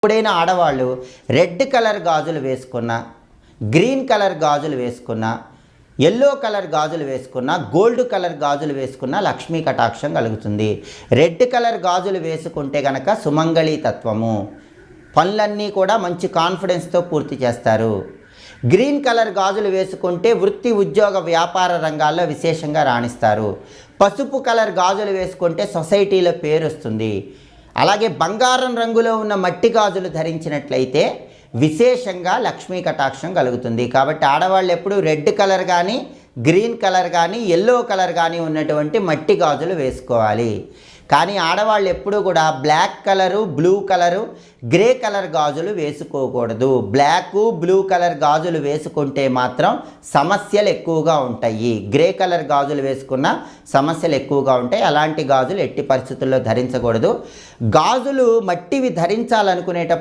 ఎప్పుడైనా ఆడవాళ్ళు red colour గాజులు వేసుకున్న, గ్రీన్ కలర్ గాజులు వేసుకున్న, ఎల్లో కలర్ గాజులు వేసుకున్న, గోల్డ్ కలర్ గాజులు వేసుకున్న లక్ష్మీ కటాక్షం కలుగుతుంది. రెడ్ కలర్ గాజులు వేసుకుంటే కనుక సుమంగళి తత్వము, పనులన్నీ కూడా మంచి కాన్ఫిడెన్స్తో పూర్తి చేస్తారు. గ్రీన్ కలర్ గాజులు వేసుకుంటే వృత్తి, ఉద్యోగ, వ్యాపార రంగాల్లో విశేషంగా రాణిస్తారు. పసుపు కలర్ గాజులు వేసుకుంటే సొసైటీలో పేరు వస్తుంది. అలాగే బంగారం రంగులో ఉన్న మట్టి గాజులు ధరించినట్లయితే విశేషంగా లక్ష్మీ కటాక్షం కలుగుతుంది. కాబట్టి ఆడవాళ్ళు ఎప్పుడు రెడ్ కలర్ కానీ, గ్రీన్ కలర్ కానీ, ఎల్లో కలర్ కానీ ఉన్నటువంటి మట్టి గాజులు వేసుకోవాలి. కానీ ఆడవాళ్ళు ఎప్పుడు కూడా black colour, blue colour, grey colour గాజులు వేసుకోకూడదు. బ్లాక్, బ్లూ కలర్ గాజులు వేసుకుంటే మాత్రం సమస్యలు ఎక్కువగా ఉంటాయి. గ్రే కలర్ గాజులు వేసుకున్న సమస్యలు ఎక్కువగా ఉంటాయి. అలాంటి గాజులు ఎట్టి పరిస్థితుల్లో ధరించకూడదు. గాజులు మట్టివి ధరించాలనుకునేటప్పుడు